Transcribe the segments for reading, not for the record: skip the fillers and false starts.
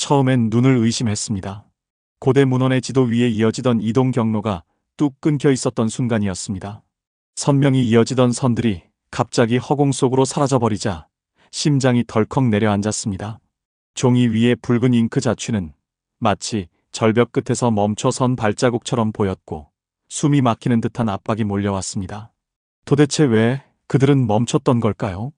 처음엔 눈을 의심했습니다. 고대 문헌의 지도 위에 이어지던 이동 경로가 뚝 끊겨 있었던 순간이었습니다. 선명히 이어지던 선들이 갑자기 허공 속으로 사라져버리자 심장이 덜컥 내려앉았습니다. 종이 위에 붉은 잉크 자취는 마치 절벽 끝에서 멈춰선 발자국처럼 보였고 숨이 막히는 듯한 압박이 몰려왔습니다. 도대체 왜 그들은 멈췄던 걸까요?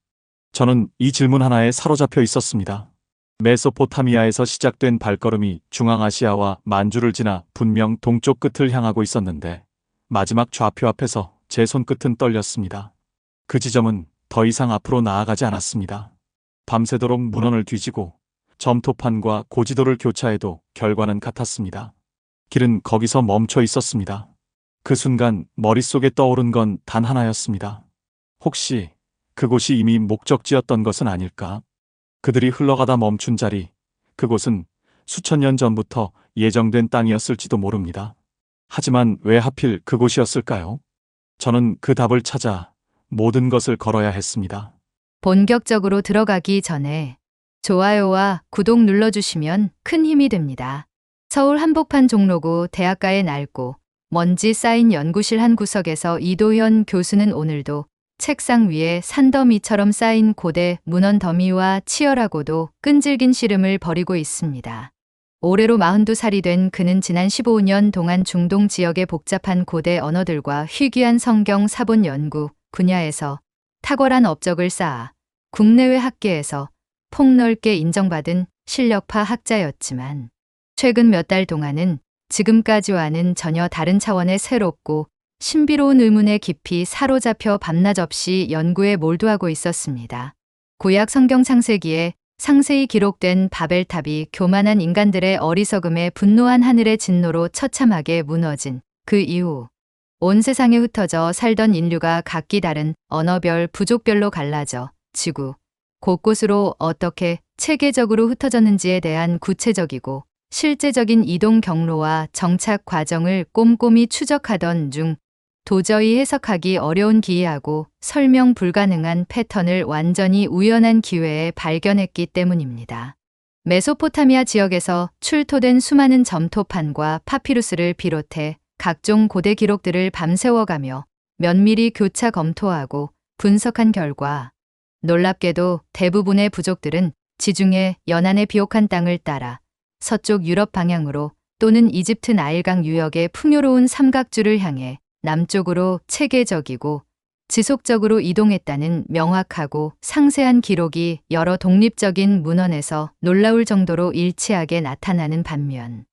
저는 이 질문 하나에 사로잡혀 있었습니다. 메소포타미아에서 시작된 발걸음이 중앙아시아와 만주를 지나 분명 동쪽 끝을 향하고 있었는데 마지막 좌표 앞에서 제 손끝은 떨렸습니다. 그 지점은 더 이상 앞으로 나아가지 않았습니다. 밤새도록 문헌을 뒤지고 점토판과 고지도를 교차해도 결과는 같았습니다. 길은 거기서 멈춰 있었습니다. 그 순간 머릿속에 떠오른 건 단 하나였습니다. 혹시 그곳이 이미 목적지였던 것은 아닐까? 그들이 흘러가다 멈춘 자리, 그곳은 수천 년 전부터 예정된 땅이었을지도 모릅니다. 하지만 왜 하필 그곳이었을까요? 저는 그 답을 찾아 모든 것을 걸어야 했습니다. 본격적으로 들어가기 전에 좋아요와 구독 눌러주시면 큰 힘이 됩니다. 서울 한복판 종로구 대학가의 낡고 먼지 쌓인 연구실 한 구석에서 이도현 교수는 오늘도 책상 위에 산더미처럼 쌓인 고대 문헌 더미와 치열하고도 끈질긴 씨름을 벌이고 있습니다. 올해로 42살이 된 그는 지난 15년 동안 중동 지역의 복잡한 고대 언어들과 희귀한 성경 사본 연구 분야에서 탁월한 업적을 쌓아 국내외 학계에서 폭넓게 인정받은 실력파 학자였지만 최근 몇 달 동안은 지금까지와는 전혀 다른 차원의 새롭고 신비로운 의문에 깊이 사로잡혀 밤낮 없이 연구에 몰두하고 있었습니다. 구약 성경 창세기에 상세히 기록된 바벨탑이 교만한 인간들의 어리석음에 분노한 하늘의 진노로 처참하게 무너진 그 이후 온 세상에 흩어져 살던 인류가 각기 다른 언어별, 부족별로 갈라져 지구 곳곳으로 어떻게 체계적으로 흩어졌는지에 대한 구체적이고 실제적인 이동 경로와 정착 과정을 꼼꼼히 추적하던 중 도저히 해석하기 어려운 기이하고 설명 불가능한 패턴을 완전히 우연한 기회에 발견했기 때문입니다. 메소포타미아 지역에서 출토된 수많은 점토판과 파피루스를 비롯해 각종 고대 기록들을 밤새워가며 면밀히 교차 검토하고 분석한 결과 놀랍게도 대부분의 부족들은 지중해 연안의 비옥한 땅을 따라 서쪽 유럽 방향으로 또는 이집트 나일강 유역의 풍요로운 삼각주를 향해 남쪽으로 체계적이고 지속적으로 이동했다는 명확하고 상세한 기록이 여러 독립적인 문헌에서 놀라울 정도로 일치하게 나타나는 반면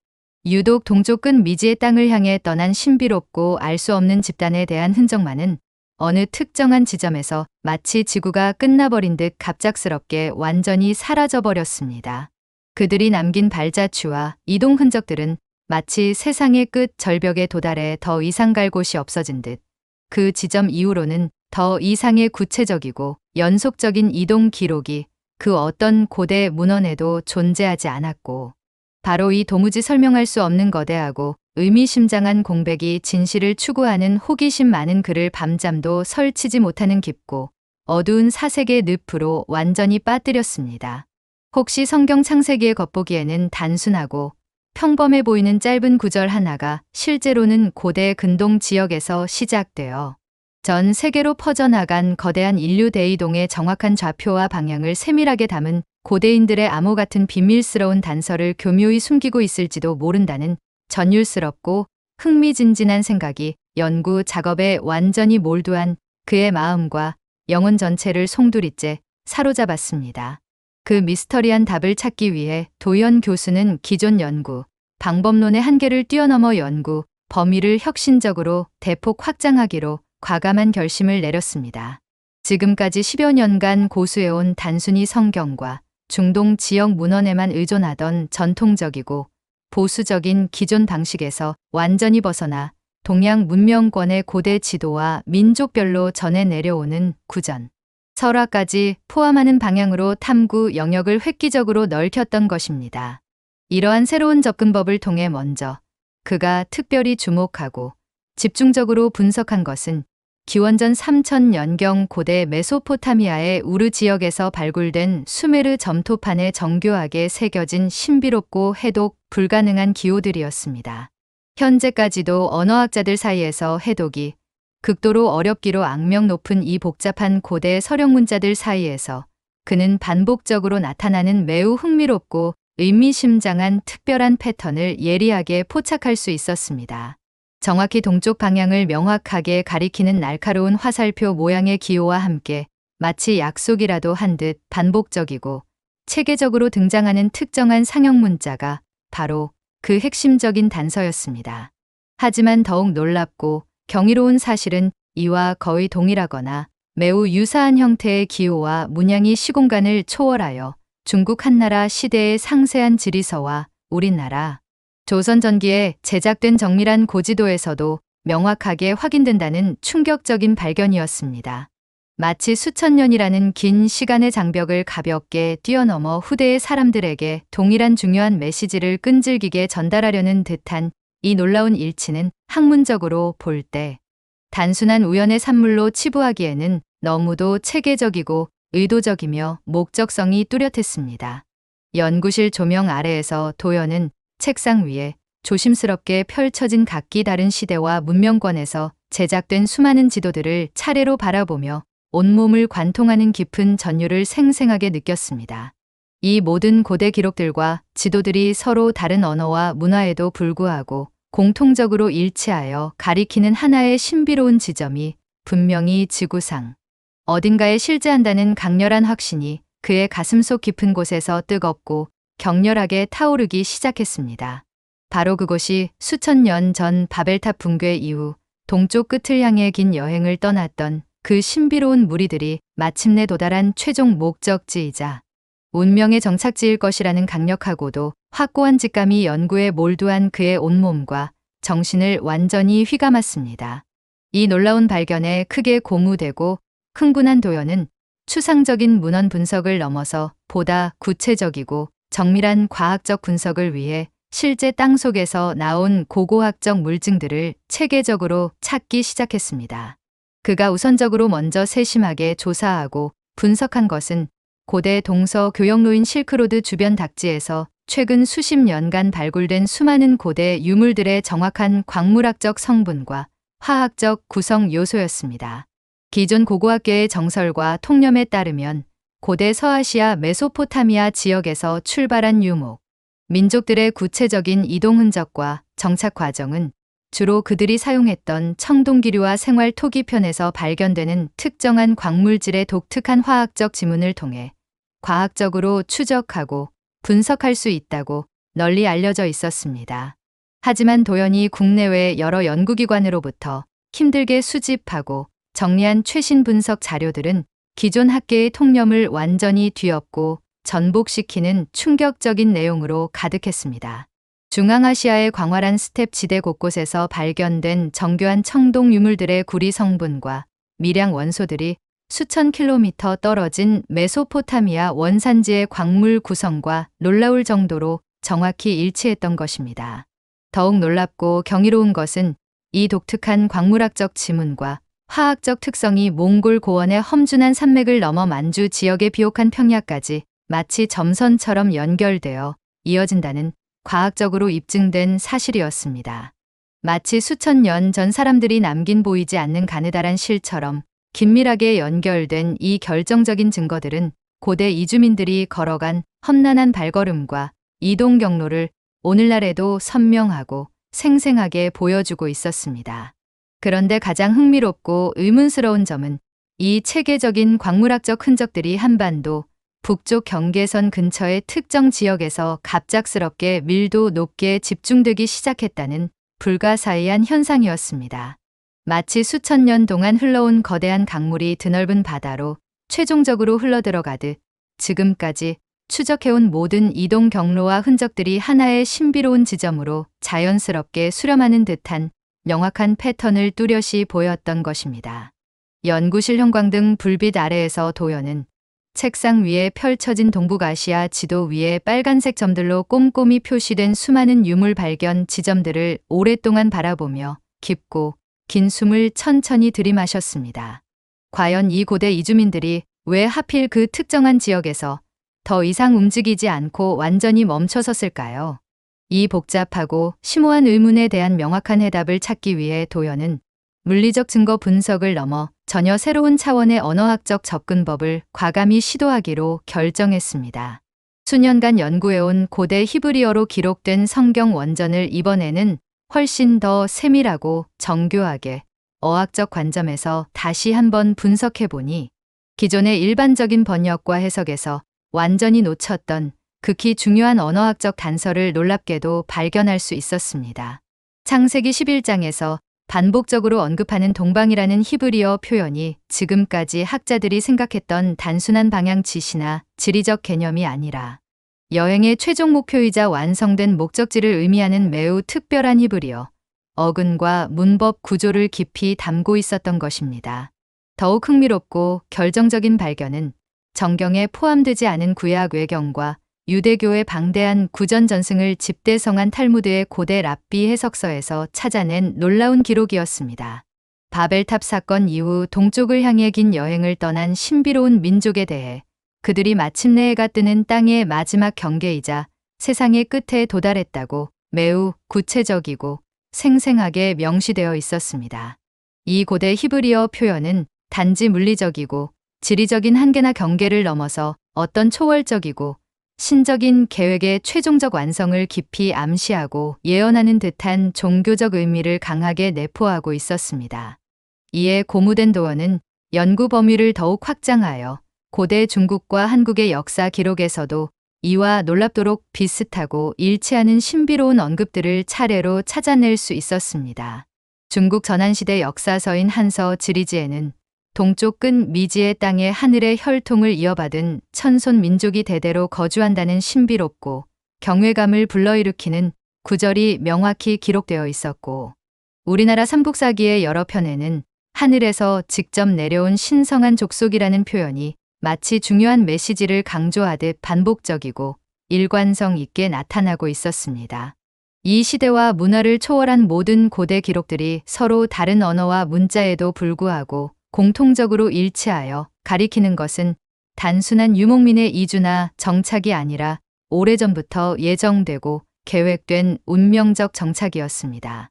유독 동쪽 끝 미지의 땅을 향해 떠난 신비롭고 알 수 없는 집단에 대한 흔적만은 어느 특정한 지점에서 마치 지구가 끝나버린 듯 갑작스럽게 완전히 사라져버렸습니다. 그들이 남긴 발자취와 이동 흔적들은 마치 세상의 끝 절벽에 도달해 더 이상 갈 곳이 없어진 듯 그 지점 이후로는 더 이상의 구체적이고 연속적인 이동 기록이 그 어떤 고대 문헌에도 존재하지 않았고 바로 이 도무지 설명할 수 없는 거대하고 의미심장한 공백이 진실을 추구하는 호기심 많은 그를 밤잠도 설치지 못하는 깊고 어두운 사색의 늪으로 완전히 빠뜨렸습니다. 혹시 성경 창세기의 겉보기에는 단순하고 평범해 보이는 짧은 구절 하나가 실제로는 고대 근동 지역에서 시작되어 전 세계로 퍼져나간 거대한 인류 대이동의 정확한 좌표와 방향을 세밀하게 담은 고대인들의 암호 같은 비밀스러운 단서를 교묘히 숨기고 있을지도 모른다는 전율스럽고 흥미진진한 생각이 연구 작업에 완전히 몰두한 그의 마음과 영혼 전체를 송두리째 사로잡았습니다. 그 미스터리한 답을 찾기 위해 도현 교수는 기존 연구, 방법론의 한계를 뛰어넘어 연구, 범위를 혁신적으로 대폭 확장하기로 과감한 결심을 내렸습니다. 지금까지 10여 년간 고수해온 단순히 성경과 중동 지역 문헌에만 의존하던 전통적이고 보수적인 기존 방식에서 완전히 벗어나 동양 문명권의 고대 지도와 민족별로 전해 내려오는 구전, 설화까지 포함하는 방향으로 탐구 영역을 획기적으로 넓혔던 것입니다. 이러한 새로운 접근법을 통해 먼저 그가 특별히 주목하고 집중적으로 분석한 것은 기원전 3000년경 고대 메소포타미아의 우르 지역에서 발굴된 수메르 점토판에 정교하게 새겨진 신비롭고 해독 불가능한 기호들이었습니다. 현재까지도 언어학자들 사이에서 해독이 극도로 어렵기로 악명 높은 이 복잡한 고대 서령 문자들 사이에서 그는 반복적으로 나타나는 매우 흥미롭고 의미심장한 특별한 패턴을 예리하게 포착할 수 있었습니다. 정확히 동쪽 방향을 명확하게 가리키는 날카로운 화살표 모양의 기호와 함께 마치 약속이라도 한 듯 반복적이고 체계적으로 등장하는 특정한 상형 문자가 바로 그 핵심적인 단서였습니다. 하지만 더욱 놀랍고 경이로운 사실은 이와 거의 동일하거나 매우 유사한 형태의 기호와 문양이 시공간을 초월하여 중국 한나라 시대의 상세한 지리서와 우리나라 조선 전기에 제작된 정밀한 고지도에서도 명확하게 확인된다는 충격적인 발견이었습니다. 마치 수천 년이라는 긴 시간의 장벽을 가볍게 뛰어넘어 후대의 사람들에게 동일한 중요한 메시지를 끈질기게 전달하려는 듯한 이 놀라운 일치는 학문적으로 볼 때 단순한 우연의 산물로 치부하기에는 너무도 체계적이고 의도적이며 목적성이 뚜렷했습니다. 연구실 조명 아래에서 도연은 책상 위에 조심스럽게 펼쳐진 각기 다른 시대와 문명권에서 제작된 수많은 지도들을 차례로 바라보며 온몸을 관통하는 깊은 전율을 생생하게 느꼈습니다. 이 모든 고대 기록들과 지도들이 서로 다른 언어와 문화에도 불구하고 공통적으로 일치하여 가리키는 하나의 신비로운 지점이 분명히 지구상 어딘가에 실재한다는 강렬한 확신이 그의 가슴속 깊은 곳에서 뜨겁고 격렬하게 타오르기 시작했습니다. 바로 그곳이 수천 년 전 바벨탑 붕괴 이후 동쪽 끝을 향해 긴 여행을 떠났던 그 신비로운 무리들이 마침내 도달한 최종 목적지이자 운명의 정착지일 것이라는 강력하고도 확고한 직감이 연구에 몰두한 그의 온몸과 정신을 완전히 휘감았습니다. 이 놀라운 발견에 크게 고무되고 흥분한 도연은 추상적인 문헌 분석을 넘어서 보다 구체적이고 정밀한 과학적 분석을 위해 실제 땅속에서 나온 고고학적 물증들을 체계적으로 찾기 시작했습니다. 그가 우선적으로 먼저 세심하게 조사하고 분석한 것은 고대 동서 교역로인 실크로드 주변 각지에서 최근 수십 년간 발굴된 수많은 고대 유물들의 정확한 광물학적 성분과 화학적 구성 요소였습니다. 기존 고고학계의 정설과 통념에 따르면 고대 서아시아 메소포타미아 지역에서 출발한 유목, 민족들의 구체적인 이동 흔적과 정착 과정은 주로 그들이 사용했던 청동기류와 생활 토기편에서 발견되는 특정한 광물질의 독특한 화학적 지문을 통해 과학적으로 추적하고 분석할 수 있다고 널리 알려져 있었습니다. 하지만 도연이 국내외 여러 연구기관으로부터 힘들게 수집하고 정리한 최신 분석 자료들은 기존 학계의 통념을 완전히 뒤엎고 전복시키는 충격적인 내용으로 가득했습니다. 중앙아시아의 광활한 스텝 지대 곳곳에서 발견된 정교한 청동 유물들의 구리 성분과 미량 원소들이 수천 킬로미터 떨어진 메소포타미아 원산지의 광물 구성과 놀라울 정도로 정확히 일치했던 것입니다. 더욱 놀랍고 경이로운 것은 이 독특한 광물학적 지문과 화학적 특성이 몽골 고원의 험준한 산맥을 넘어 만주 지역의 비옥한 평야까지 마치 점선처럼 연결되어 이어진다는 과학적으로 입증된 사실이었습니다. 마치 수천 년 전 사람들이 남긴 보이지 않는 가느다란 실처럼 긴밀하게 연결된 이 결정적인 증거들은 고대 이주민들이 걸어간 험난한 발걸음과 이동 경로를 오늘날에도 선명하고 생생하게 보여주고 있었습니다. 그런데 가장 흥미롭고 의문스러운 점은 이 체계적인 광물학적 흔적들이 한반도 북쪽 경계선 근처의 특정 지역에서 갑작스럽게 밀도 높게 집중되기 시작했다는 불가사의한 현상이었습니다. 마치 수천 년 동안 흘러온 거대한 강물이 드넓은 바다로 최종적으로 흘러들어가듯 지금까지 추적해온 모든 이동 경로와 흔적들이 하나의 신비로운 지점으로 자연스럽게 수렴하는 듯한 명확한 패턴을 뚜렷이 보였던 것입니다. 연구실 형광등 불빛 아래에서 도연은 책상 위에 펼쳐진 동북아시아 지도 위에 빨간색 점들로 꼼꼼히 표시된 수많은 유물 발견 지점들을 오랫동안 바라보며 깊고 긴 숨을 천천히 들이마셨습니다. 과연 이 고대 이주민들이 왜 하필 그 특정한 지역에서 더 이상 움직이지 않고 완전히 멈춰섰을까요? 이 복잡하고 심오한 의문에 대한 명확한 해답을 찾기 위해 도연은 물리적 증거 분석을 넘어 전혀 새로운 차원의 언어학적 접근법을 과감히 시도하기로 결정했습니다. 수년간 연구해온 고대 히브리어로 기록된 성경 원전을 이번에는 훨씬 더 세밀하고 정교하게 어학적 관점에서 다시 한번 분석해보니 기존의 일반적인 번역과 해석에서 완전히 놓쳤던 극히 중요한 언어학적 단서를 놀랍게도 발견할 수 있었습니다. 창세기 11장에서 반복적으로 언급하는 동방이라는 히브리어 표현이 지금까지 학자들이 생각했던 단순한 방향 지시나 지리적 개념이 아니라 여행의 최종 목표이자 완성된 목적지를 의미하는 매우 특별한 히브리어, 어근과 문법 구조를 깊이 담고 있었던 것입니다. 더욱 흥미롭고 결정적인 발견은 정경에 포함되지 않은 구약 외경과 유대교의 방대한 구전 전승을 집대성한 탈무드의 고대 랍비 해석서에서 찾아낸 놀라운 기록이었습니다. 바벨탑 사건 이후 동쪽을 향해 긴 여행을 떠난 신비로운 민족에 대해 그들이 마침내 해가 뜨는 땅의 마지막 경계이자 세상의 끝에 도달했다고 매우 구체적이고 생생하게 명시되어 있었습니다. 이 고대 히브리어 표현은 단지 물리적이고 지리적인 한계나 경계를 넘어서 어떤 초월적이고 신적인 계획의 최종적 완성을 깊이 암시하고 예언하는 듯한 종교적 의미를 강하게 내포하고 있었습니다. 이에 고무된 도어는 연구 범위를 더욱 확장하여 고대 중국과 한국의 역사 기록에서도 이와 놀랍도록 비슷하고 일치하는 신비로운 언급들을 차례로 찾아낼 수 있었습니다. 중국 전한시대 역사서인 한서 지리지에는 동쪽 끝 미지의 땅에 하늘의 혈통을 이어받은 천손 민족이 대대로 거주한다는 신비롭고 경외감을 불러일으키는 구절이 명확히 기록되어 있었고, 우리나라 삼국사기의 여러 편에는 하늘에서 직접 내려온 신성한 족속이라는 표현이 마치 중요한 메시지를 강조하듯 반복적이고 일관성 있게 나타나고 있었습니다. 이 시대와 문화를 초월한 모든 고대 기록들이 서로 다른 언어와 문자에도 불구하고 공통적으로 일치하여 가리키는 것은 단순한 유목민의 이주나 정착이 아니라 오래전부터 예정되고 계획된 운명적 정착이었습니다.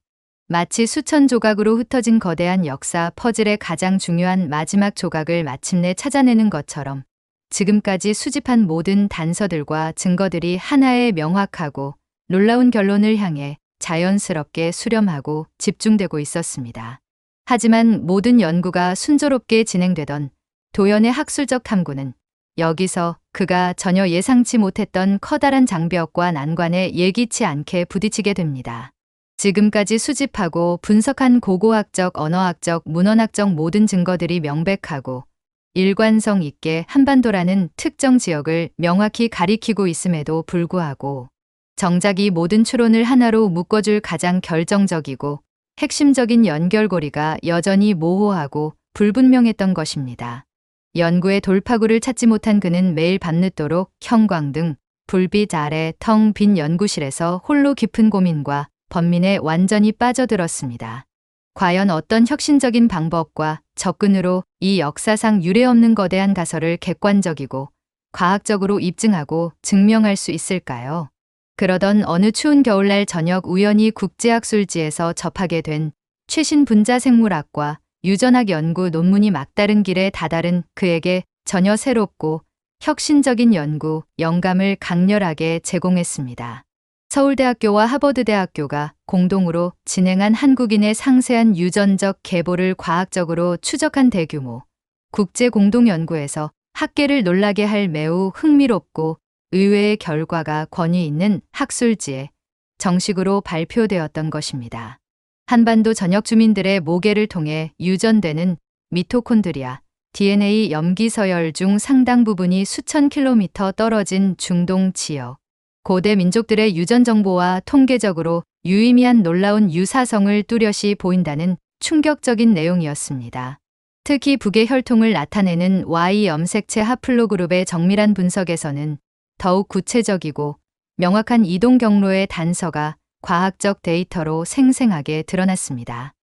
마치 수천 조각으로 흩어진 거대한 역사 퍼즐의 가장 중요한 마지막 조각을 마침내 찾아내는 것처럼 지금까지 수집한 모든 단서들과 증거들이 하나의 명확하고 놀라운 결론을 향해 자연스럽게 수렴하고 집중되고 있었습니다. 하지만 모든 연구가 순조롭게 진행되던 도연의 학술적 탐구는 여기서 그가 전혀 예상치 못했던 커다란 장벽과 난관에 예기치 않게 부딪히게 됩니다. 지금까지 수집하고 분석한 고고학적, 언어학적, 문헌학적 모든 증거들이 명백하고 일관성 있게 한반도라는 특정 지역을 명확히 가리키고 있음에도 불구하고 정작 이 모든 추론을 하나로 묶어줄 가장 결정적이고 핵심적인 연결고리가 여전히 모호하고 불분명했던 것입니다. 연구의 돌파구를 찾지 못한 그는 매일 밤늦도록 형광등, 불빛 아래 텅 빈 연구실에서 홀로 깊은 고민과 번민에 완전히 빠져들었습니다. 과연 어떤 혁신적인 방법과 접근으로 이 역사상 유례없는 거대한 가설을 객관적이고 과학적으로 입증하고 증명할 수 있을까요? 그러던 어느 추운 겨울날 저녁 우연히 국제학술지에서 접하게 된 최신 분자생물학과 유전학 연구 논문이 막다른 길에 다다른 그에게 전혀 새롭고 혁신적인 연구 영감을 강렬하게 제공했습니다. 서울대학교와 하버드대학교가 공동으로 진행한 한국인의 상세한 유전적 계보를 과학적으로 추적한 대규모 국제 공동연구에서 학계를 놀라게 할 매우 흥미롭고 의외의 결과가 권위 있는 학술지에 정식으로 발표되었던 것입니다. 한반도 전역 주민들의 모계를 통해 유전되는 미토콘드리아, DNA 염기 서열 중 상당 부분이 수천 킬로미터 떨어진 중동 지역, 고대 민족들의 유전 정보와 통계적으로 유의미한 놀라운 유사성을 뚜렷이 보인다는 충격적인 내용이었습니다. 특히 북의 혈통을 나타내는 Y 염색체 하플로그룹의 정밀한 분석에서는 더욱 구체적이고 명확한 이동 경로의 단서가 과학적 데이터로 생생하게 드러났습니다.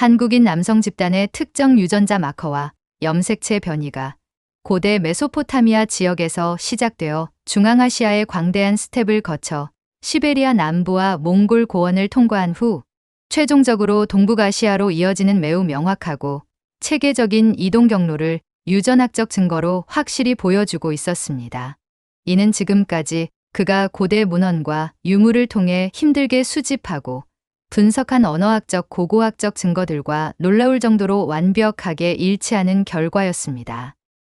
한국인 남성 집단의 특정 유전자 마커와 염색체 변이가 고대 메소포타미아 지역에서 시작되어 중앙아시아의 광대한 스텝을 거쳐 시베리아 남부와 몽골 고원을 통과한 후 최종적으로 동북아시아로 이어지는 매우 명확하고 체계적인 이동 경로를 유전학적 증거로 확실히 보여주고 있었습니다. 이는 지금까지 그가 고대 문헌과 유물을 통해 힘들게 수집하고 분석한 언어학적 고고학적 증거들과 놀라울 정도로 완벽하게 일치하는 결과였습니다.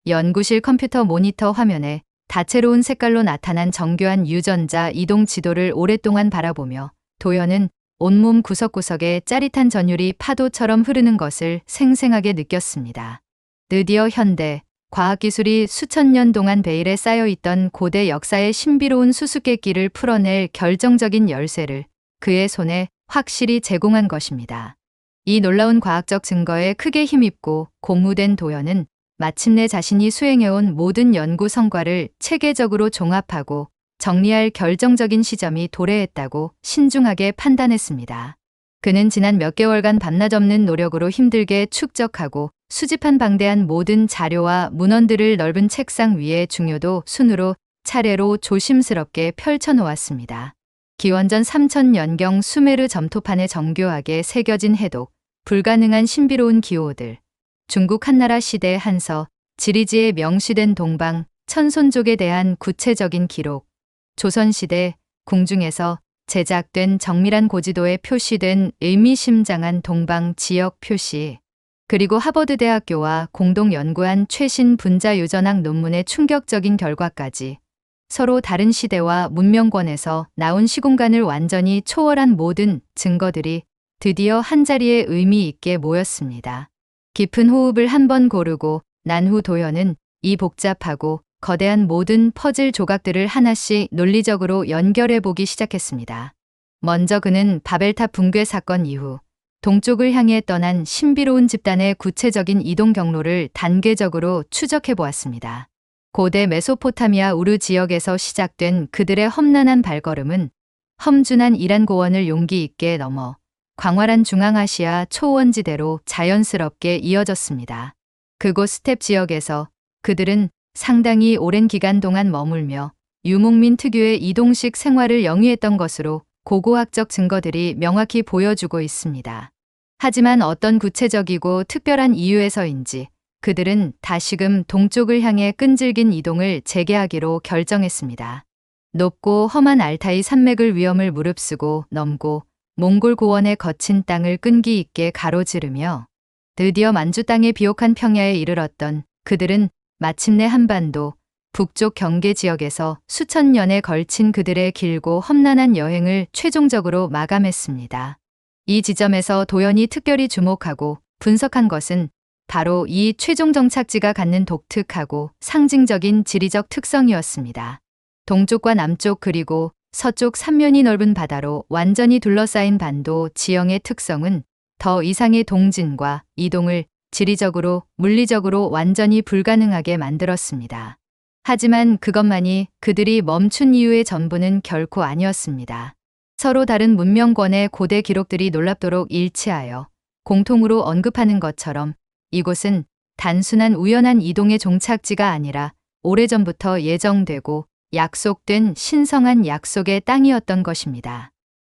연구실 컴퓨터 모니터 화면에 다채로운 색깔로 나타난 정교한 유전자 이동 지도를 오랫동안 바라보며 도연은 온몸 구석구석에 짜릿한 전율이 파도처럼 흐르는 것을 생생하게 느꼈습니다. 드디어 현대 과학기술이 수천 년 동안 베일에 쌓여있던 고대 역사의 신비로운 수수께끼를 풀어낼 결정적인 열쇠를 그의 손에 확실히 제공한 것입니다. 이 놀라운 과학적 증거에 크게 힘입고 공후된 도연은 마침내 자신이 수행해온 모든 연구 성과를 체계적으로 종합하고 정리할 결정적인 시점이 도래했다고 신중하게 판단했습니다. 그는 지난 몇 개월간 밤낮 없는 노력으로 힘들게 축적하고 수집한 방대한 모든 자료와 문헌들을 넓은 책상 위에 중요도 순으로 차례로 조심스럽게 펼쳐놓았습니다. 기원전 3000년경 수메르 점토판에 정교하게 새겨진 해독, 불가능한 신비로운 기호들, 중국 한나라 시대 한서, 지리지에 명시된 동방, 천손족에 대한 구체적인 기록, 조선시대 궁중에서 제작된 정밀한 고지도에 표시된 의미심장한 동방 지역 표시, 그리고 하버드 대학교와 공동 연구한 최신 분자 유전학 논문의 충격적인 결과까지 서로 다른 시대와 문명권에서 나온 시공간을 완전히 초월한 모든 증거들이 드디어 한자리에 의미 있게 모였습니다. 깊은 호흡을 한 번 고르고 난 후 도연은 이 복잡하고 거대한 모든 퍼즐 조각들을 하나씩 논리적으로 연결해 보기 시작했습니다. 먼저 그는 바벨탑 붕괴 사건 이후 동쪽을 향해 떠난 신비로운 집단의 구체적인 이동 경로를 단계적으로 추적해 보았습니다. 고대 메소포타미아 우르 지역에서 시작된 그들의 험난한 발걸음은 험준한 이란 고원을 용기 있게 넘어 광활한 중앙아시아 초원지대로 자연스럽게 이어졌습니다. 그곳 스텝 지역에서 그들은 상당히 오랜 기간 동안 머물며 유목민 특유의 이동식 생활을 영위했던 것으로 고고학적 증거들이 명확히 보여주고 있습니다. 하지만 어떤 구체적이고 특별한 이유에서인지 그들은 다시금 동쪽을 향해 끈질긴 이동을 재개하기로 결정했습니다. 높고 험한 알타이 산맥을 위험을 무릅쓰고 넘고 몽골 고원의 거친 땅을 끈기 있게 가로지르며 드디어 만주 땅의 비옥한 평야에 이르렀던 그들은 마침내 한반도 북쪽 경계 지역에서 수천 년에 걸친 그들의 길고 험난한 여행을 최종적으로 마감했습니다. 이 지점에서 도연이 특별히 주목하고 분석한 것은 바로 이 최종 정착지가 갖는 독특하고 상징적인 지리적 특성이었습니다. 동쪽과 남쪽 그리고 서쪽 삼면이 넓은 바다로 완전히 둘러싸인 반도 지형의 특성은 더 이상의 동진과 이동을 지리적으로, 물리적으로 완전히 불가능하게 만들었습니다. 하지만 그것만이 그들이 멈춘 이유의 전부는 결코 아니었습니다. 서로 다른 문명권의 고대 기록들이 놀랍도록 일치하여 공통으로 언급하는 것처럼 이곳은 단순한 우연한 이동의 종착지가 아니라 오래전부터 예정되고 약속된 신성한 약속의 땅이었던 것입니다.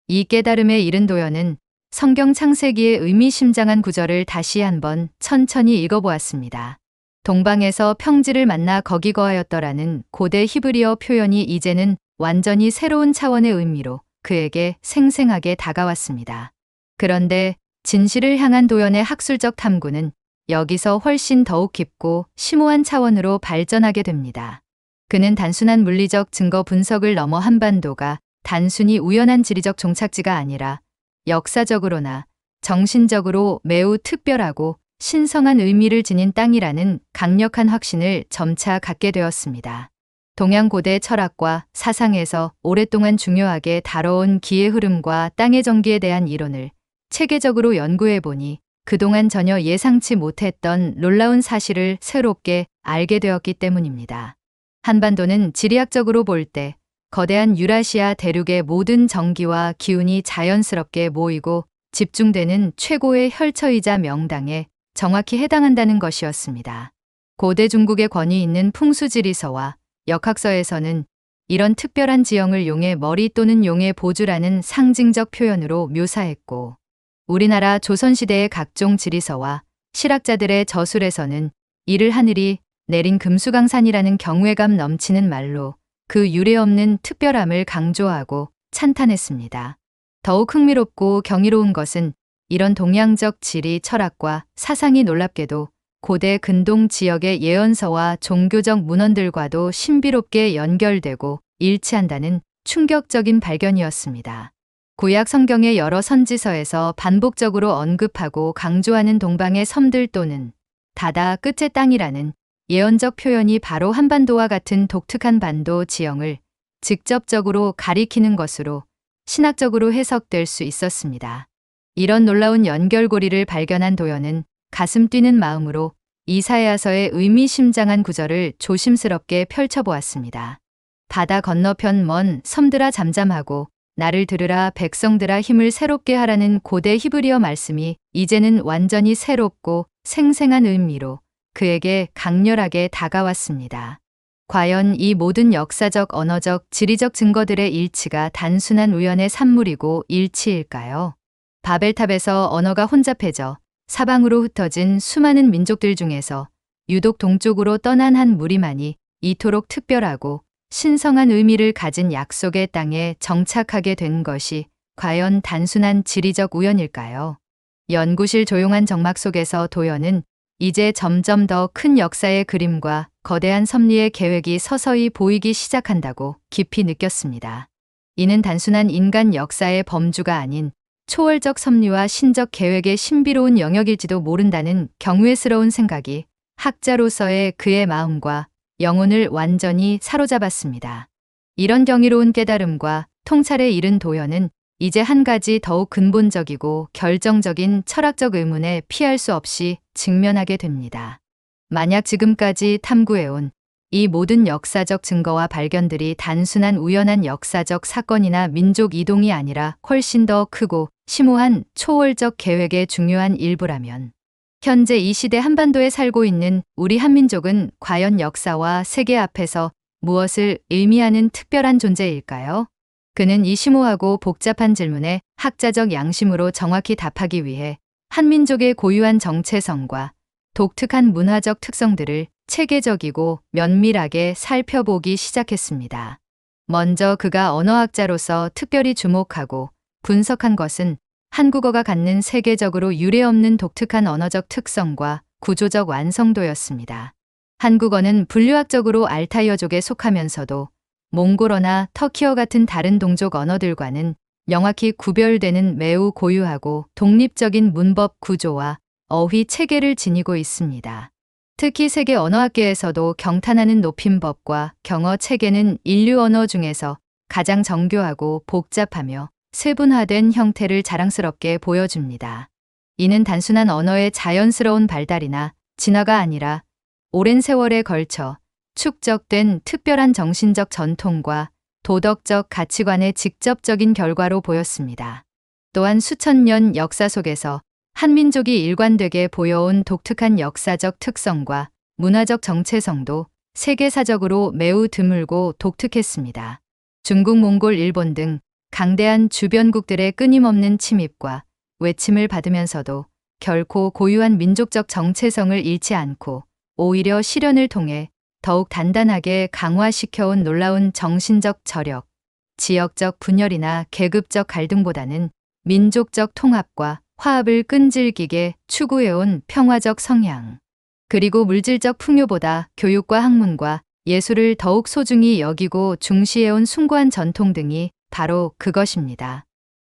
이 깨달음에 이른 도연은 성경 창세기의 의미심장한 구절을 다시 한번 천천히 읽어보았습니다. 동방에서 평지를 만나 거기 거하였더라는 고대 히브리어 표현이 이제는 완전히 새로운 차원의 의미로 그에게 생생하게 다가왔습니다. 그런데 진실을 향한 도연의 학술적 탐구는 여기서 훨씬 더욱 깊고 심오한 차원으로 발전하게 됩니다. 그는 단순한 물리적 증거 분석을 넘어 한반도가 단순히 우연한 지리적 종착지가 아니라 역사적으로나 정신적으로 매우 특별하고 신성한 의미를 지닌 땅이라는 강력한 확신을 점차 갖게 되었습니다. 동양 고대 철학과 사상에서 오랫동안 중요하게 다뤄온 기의 흐름과 땅의 전기에 대한 이론을 체계적으로 연구해 보니 그동안 전혀 예상치 못했던 놀라운 사실을 새롭게 알게 되었기 때문입니다. 한반도는 지리학적으로 볼 때 거대한 유라시아 대륙의 모든 전기와 기운이 자연스럽게 모이고 집중되는 최고의 혈처이자 명당에 정확히 해당한다는 것이었습니다. 고대 중국의 권위 있는 풍수지리서와 역학서에서는 이런 특별한 지형을 용의 머리 또는 용의 보주라는 상징적 표현으로 묘사했고, 우리나라 조선시대의 각종 지리서와 실학자들의 저술에서는 이를 하늘이 내린 금수강산이라는 경외감 넘치는 말로 그 유례없는 특별함을 강조하고 찬탄했습니다. 더욱 흥미롭고 경이로운 것은 이런 동양적 지리 철학과 사상이 놀랍게도 고대 근동 지역의 예언서와 종교적 문헌들과도 신비롭게 연결되고 일치한다는 충격적인 발견이었습니다. 구약 성경의 여러 선지서에서 반복적으로 언급하고 강조하는 동방의 섬들 또는 다다 끝의 땅이라는 예언적 표현이 바로 한반도와 같은 독특한 반도 지형을 직접적으로 가리키는 것으로 신학적으로 해석될 수 있었습니다. 이런 놀라운 연결고리를 발견한 도연은 가슴 뛰는 마음으로 이사야서의 의미심장한 구절을 조심스럽게 펼쳐보았습니다. 바다 건너편 먼 섬들아 잠잠하고 나를 들으라 백성들아 힘을 새롭게 하라는 고대 히브리어 말씀이 이제는 완전히 새롭고 생생한 의미로 그에게 강렬하게 다가왔습니다. 과연 이 모든 역사적, 언어적, 지리적 증거들의 일치가 단순한 우연의 산물이고 일치일까요? 바벨탑에서 언어가 혼잡해져 사방으로 흩어진 수많은 민족들 중에서 유독 동쪽으로 떠난 한 무리만이 이토록 특별하고 신성한 의미를 가진 약속의 땅에 정착하게 된 것이 과연 단순한 지리적 우연일까요? 연구실 조용한 정막 속에서 도연은 이제 점점 더 큰 역사의 그림과 거대한 섭리의 계획이 서서히 보이기 시작한다고 깊이 느꼈습니다. 이는 단순한 인간 역사의 범주가 아닌 초월적 섭리와 신적 계획의 신비로운 영역일지도 모른다는 경외스러운 생각이 학자로서의 그의 마음과 영혼을 완전히 사로잡았습니다. 이런 경이로운 깨달음과 통찰에 이른 도연은 이제 한 가지 더욱 근본적이고 결정적인 철학적 의문에 피할 수 없이 직면하게 됩니다. 만약 지금까지 탐구해온 이 모든 역사적 증거와 발견들이 단순한 우연한 역사적 사건이나 민족 이동이 아니라 훨씬 더 크고 심오한 초월적 계획의 중요한 일부라면, 현재 이 시대 한반도에 살고 있는 우리 한민족은 과연 역사와 세계 앞에서 무엇을 의미하는 특별한 존재일까요? 그는 이 심오하고 복잡한 질문에 학자적 양심으로 정확히 답하기 위해 한민족의 고유한 정체성과 독특한 문화적 특성들을 체계적이고 면밀하게 살펴보기 시작했습니다. 먼저 그가 언어학자로서 특별히 주목하고 분석한 것은 한국어가 갖는 세계적으로 유례없는 독특한 언어적 특성과 구조적 완성도였습니다. 한국어는 분류학적으로 알타이어족에 속하면서도 몽골어나 터키어 같은 다른 동족 언어들과는 명확히 구별되는 매우 고유하고 독립적인 문법 구조와 어휘 체계를 지니고 있습니다. 특히 세계 언어학계에서도 경탄하는 높임법과 경어 체계는 인류 언어 중에서 가장 정교하고 복잡하며 세분화된 형태를 자랑스럽게 보여줍니다. 이는 단순한 언어의 자연스러운 발달이나 진화가 아니라 오랜 세월에 걸쳐 축적된 특별한 정신적 전통과 도덕적 가치관의 직접적인 결과로 보였습니다. 또한 수천 년 역사 속에서 한민족이 일관되게 보여온 독특한 역사적 특성과 문화적 정체성도 세계사적으로 매우 드물고 독특했습니다. 중국, 몽골, 일본 등 강대한 주변국들의 끊임없는 침입과 외침을 받으면서도 결코 고유한 민족적 정체성을 잃지 않고 오히려 실현을 통해 더욱 단단하게 강화시켜온 놀라운 정신적 저력, 지역적 분열이나 계급적 갈등보다는 민족적 통합과 화합을 끈질기게 추구해온 평화적 성향, 그리고 물질적 풍요보다 교육과 학문과 예술을 더욱 소중히 여기고 중시해온 숭고한 전통 등이 바로 그것입니다.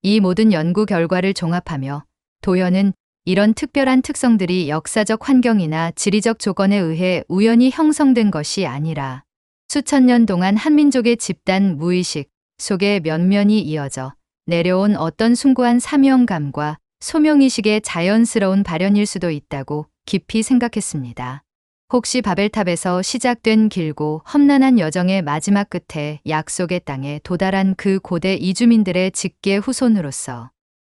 이 모든 연구 결과를 종합하며 도연은 이런 특별한 특성들이 역사적 환경이나 지리적 조건에 의해 우연히 형성된 것이 아니라 수천 년 동안 한민족의 집단 무의식 속에 면면이 이어져 내려온 어떤 숭고한 사명감과 소명의식의 자연스러운 발현일 수도 있다고 깊이 생각했습니다. 혹시 바벨탑에서 시작된 길고 험난한 여정의 마지막 끝에 약속의 땅에 도달한 그 고대 이주민들의 직계 후손으로서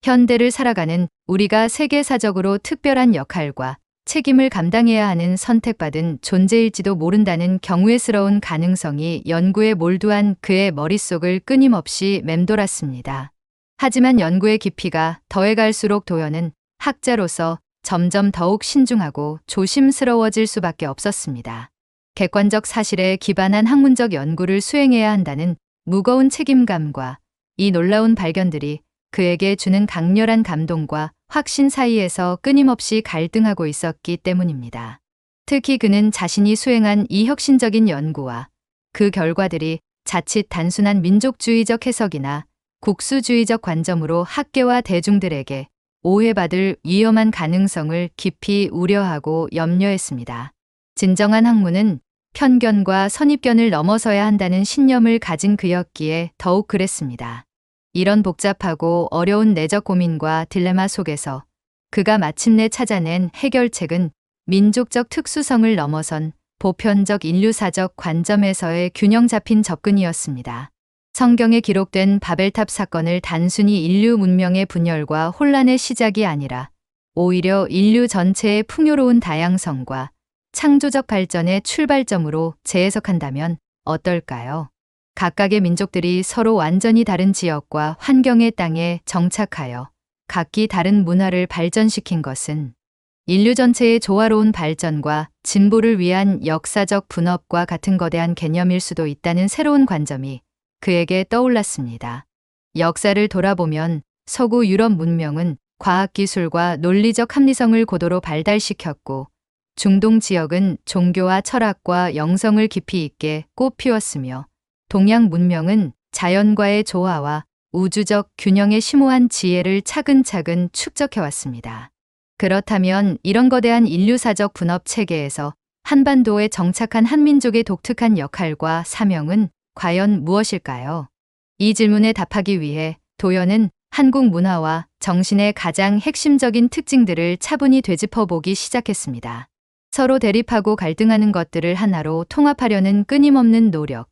현대를 살아가는 우리가 세계사적으로 특별한 역할과 책임을 감당해야 하는 선택받은 존재일지도 모른다는 경외스러운 가능성이 연구에 몰두한 그의 머릿속을 끊임없이 맴돌았습니다. 하지만 연구의 깊이가 더해갈수록 도연은 학자로서 점점 더욱 신중하고 조심스러워질 수밖에 없었습니다. 객관적 사실에 기반한 학문적 연구를 수행해야 한다는 무거운 책임감과 이 놀라운 발견들이 그에게 주는 강렬한 감동과 확신 사이에서 끊임없이 갈등하고 있었기 때문입니다. 특히 그는 자신이 수행한 이 혁신적인 연구와 그 결과들이 자칫 단순한 민족주의적 해석이나 국수주의적 관점으로 학계와 대중들에게 오해받을 위험한 가능성을 깊이 우려하고 염려했습니다. 진정한 학문은 편견과 선입견을 넘어서야 한다는 신념을 가진 그였기에 더욱 그랬습니다. 이런 복잡하고 어려운 내적 고민과 딜레마 속에서 그가 마침내 찾아낸 해결책은 민족적 특수성을 넘어선 보편적 인류사적 관점에서의 균형 잡힌 접근이었습니다. 성경에 기록된 바벨탑 사건을 단순히 인류 문명의 분열과 혼란의 시작이 아니라 오히려 인류 전체의 풍요로운 다양성과 창조적 발전의 출발점으로 재해석한다면 어떨까요? 각각의 민족들이 서로 완전히 다른 지역과 환경의 땅에 정착하여 각기 다른 문화를 발전시킨 것은 인류 전체의 조화로운 발전과 진보를 위한 역사적 분업과 같은 거대한 개념일 수도 있다는 새로운 관점이 그에게 떠올랐습니다. 역사를 돌아보면 서구 유럽 문명은 과학기술과 논리적 합리성을 고도로 발달시켰고 중동 지역은 종교와 철학과 영성을 깊이 있게 꽃피웠으며 동양 문명은 자연과의 조화와 우주적 균형의 심오한 지혜를 차근차근 축적해왔습니다. 그렇다면 이런 거대한 인류사적 분업 체계에서 한반도에 정착한 한민족의 독특한 역할과 사명은 과연 무엇일까요? 이 질문에 답하기 위해 도연은 한국 문화와 정신의 가장 핵심적인 특징들을 차분히 되짚어보기 시작했습니다. 서로 대립하고 갈등하는 것들을 하나로 통합하려는 끊임없는 노력,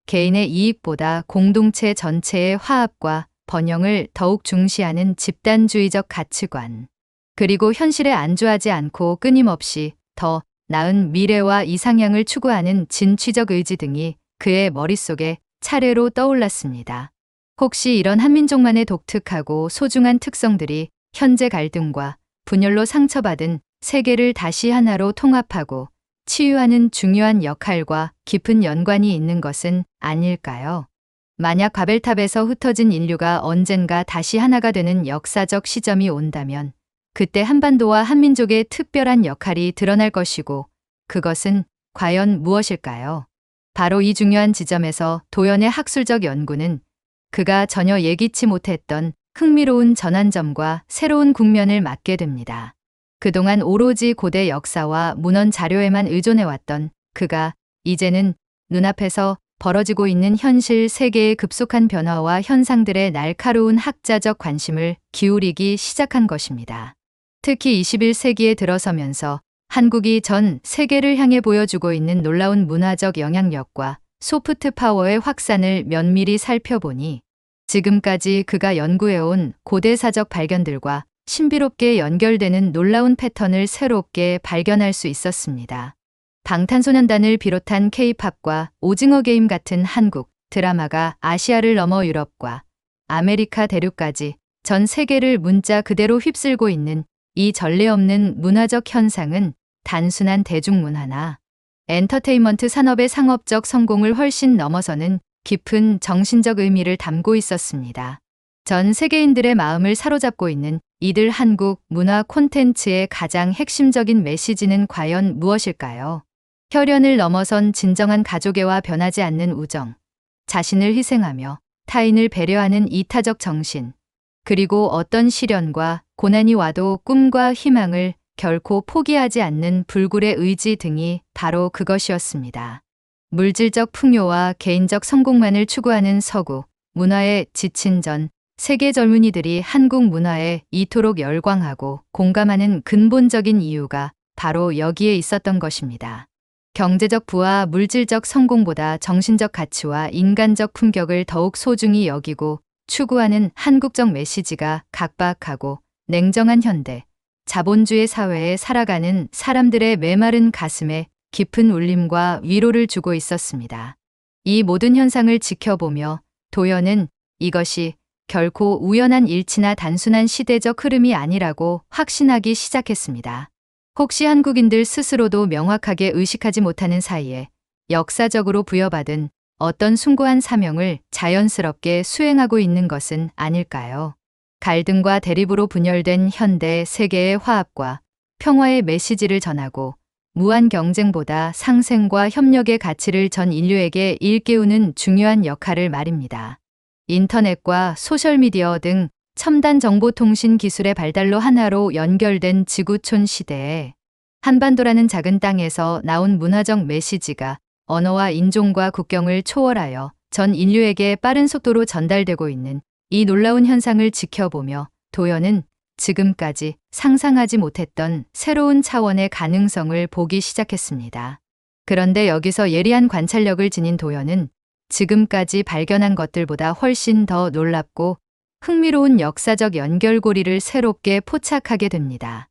개인의 이익보다 공동체 전체의 화합과 번영을 더욱 중시하는 집단주의적 가치관, 그리고 현실에 안주하지 않고 끊임없이 더 나은 미래와 이상향을 추구하는 진취적 의지 등이 그의 머릿속에 차례로 떠올랐습니다. 혹시 이런 한민족만의 독특하고 소중한 특성들이 현재 갈등과 분열로 상처받은 세계를 다시 하나로 통합하고 치유하는 중요한 역할과 깊은 연관이 있는 것은 아닐까요? 만약 바벨탑에서 흩어진 인류가 언젠가 다시 하나가 되는 역사적 시점이 온다면 그때 한반도와 한민족의 특별한 역할이 드러날 것이고 그것은 과연 무엇일까요? 바로 이 중요한 지점에서 도연의 학술적 연구는 그가 전혀 예기치 못했던 흥미로운 전환점과 새로운 국면을 맞게 됩니다. 그동안 오로지 고대 역사와 문헌 자료에만 의존해왔던 그가 이제는 눈앞에서 벌어지고 있는 현실 세계의 급속한 변화와 현상들의 날카로운 학자적 관심을 기울이기 시작한 것입니다. 특히 21세기에 들어서면서 한국이 전 세계를 향해 보여주고 있는 놀라운 문화적 영향력과 소프트 파워의 확산을 면밀히 살펴보니 지금까지 그가 연구해온 고대사적 발견들과 신비롭게 연결되는 놀라운 패턴을 새롭게 발견할 수 있었습니다. 방탄소년단을 비롯한 K-팝과 오징어 게임 같은 한국 드라마가 아시아를 넘어 유럽과 아메리카 대륙까지 전 세계를 문자 그대로 휩쓸고 있는 이 전례 없는 문화적 현상은 단순한 대중문화나 엔터테인먼트 산업의 상업적 성공을 훨씬 넘어서는 깊은 정신적 의미를 담고 있었습니다. 전 세계인들의 마음을 사로잡고 있는 이들 한국 문화 콘텐츠의 가장 핵심적인 메시지는 과연 무엇일까요? 혈연을 넘어선 진정한 가족애와 변하지 않는 우정, 자신을 희생하며 타인을 배려하는 이타적 정신, 그리고 어떤 시련과 고난이 와도 꿈과 희망을 결코 포기하지 않는 불굴의 의지 등이 바로 그것이었습니다. 물질적 풍요와 개인적 성공만을 추구하는 서구 문화에 지친 전 세계 젊은이들이 한국 문화에 이토록 열광하고 공감하는 근본적인 이유가 바로 여기에 있었던 것입니다. 경제적 부와 물질적 성공보다 정신적 가치와 인간적 품격을 더욱 소중히 여기고 추구하는 한국적 메시지가 각박하고 냉정한 현대, 자본주의 사회에 살아가는 사람들의 메마른 가슴에 깊은 울림과 위로를 주고 있었습니다. 이 모든 현상을 지켜보며 도연은 이것이 결코 우연한 일치나 단순한 시대적 흐름이 아니라고 확신하기 시작했습니다. 혹시 한국인들 스스로도 명확하게 의식하지 못하는 사이에 역사적으로 부여받은 어떤 숭고한 사명을 자연스럽게 수행하고 있는 것은 아닐까요? 갈등과 대립으로 분열된 현대 세계의 화합과 평화의 메시지를 전하고 무한 경쟁보다 상생과 협력의 가치를 전 인류에게 일깨우는 중요한 역할을 말입니다. 인터넷과 소셜미디어 등 첨단 정보통신 기술의 발달로 하나로 연결된 지구촌 시대에 한반도라는 작은 땅에서 나온 문화적 메시지가 언어와 인종과 국경을 초월하여 전 인류에게 빠른 속도로 전달되고 있는 이 놀라운 현상을 지켜보며 도연은 지금까지 상상하지 못했던 새로운 차원의 가능성을 보기 시작했습니다. 그런데 여기서 예리한 관찰력을 지닌 도연은 지금까지 발견한 것들보다 훨씬 더 놀랍고 흥미로운 역사적 연결고리를 새롭게 포착하게 됩니다.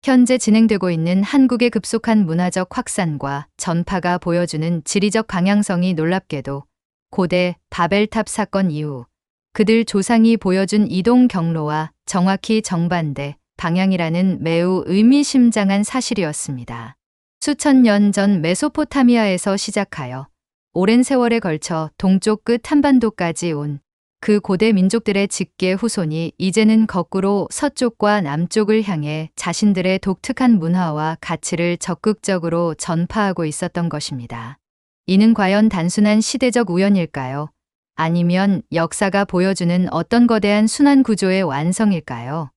현재 진행되고 있는 한국의 급속한 문화적 확산과 전파가 보여주는 지리적 방향성이 놀랍게도 고대 바벨탑 사건 이후 그들 조상이 보여준 이동 경로와 정확히 정반대 방향이라는 매우 의미심장한 사실이었습니다. 수천 년 전 메소포타미아에서 시작하여 오랜 세월에 걸쳐 동쪽 끝 한반도까지 온 그 고대 민족들의 직계 후손이 이제는 거꾸로 서쪽과 남쪽을 향해 자신들의 독특한 문화와 가치를 적극적으로 전파하고 있었던 것입니다. 이는 과연 단순한 시대적 우연일까요? 아니면 역사가 보여주는 어떤 거대한 순환 구조의 완성일까요?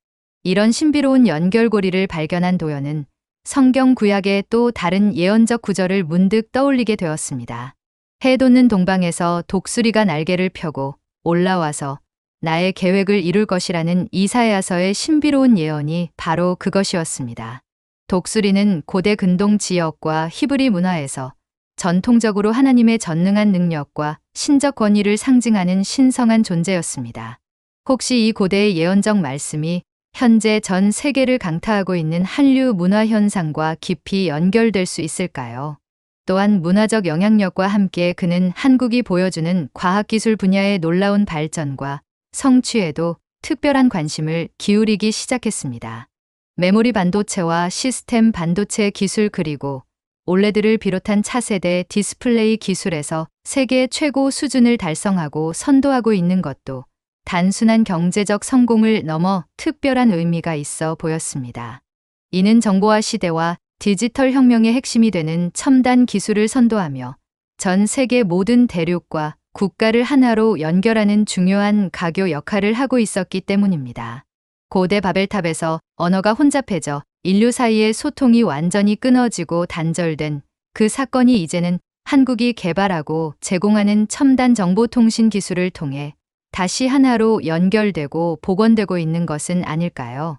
이런 신비로운 연결고리를 발견한 도연은 성경 구약의 또 다른 예언적 구절을 문득 떠올리게 되었습니다. 해 돋는 동방에서 독수리가 날개를 펴고 올라와서 나의 계획을 이룰 것이라는 이사야서의 신비로운 예언이 바로 그것이었습니다. 독수리는 고대 근동 지역과 히브리 문화에서 전통적으로 하나님의 전능한 능력과 신적 권위를 상징하는 신성한 존재였습니다. 혹시 이 고대의 예언적 말씀이 현재 전 세계를 강타하고 있는 한류 문화 현상과 깊이 연결될 수 있을까요? 또한 문화적 영향력과 함께 그는 한국이 보여주는 과학기술 분야의 놀라운 발전과 성취에도 특별한 관심을 기울이기 시작했습니다. 메모리 반도체와 시스템 반도체 기술 그리고 올레드를 비롯한 차세대 디스플레이 기술에서 세계 최고 수준을 달성하고 선도하고 있는 것도 단순한 경제적 성공을 넘어 특별한 의미가 있어 보였습니다. 이는 정보화 시대와 디지털 혁명의 핵심이 되는 첨단 기술을 선도하며 전 세계 모든 대륙과 국가를 하나로 연결하는 중요한 가교 역할을 하고 있었기 때문입니다. 고대 바벨탑에서 언어가 혼잡해져 인류 사이의 소통이 완전히 끊어지고 단절된 그 사건이 이제는 한국이 개발하고 제공하는 첨단 정보통신 기술을 통해 다시 하나로 연결되고 복원되고 있는 것은 아닐까요?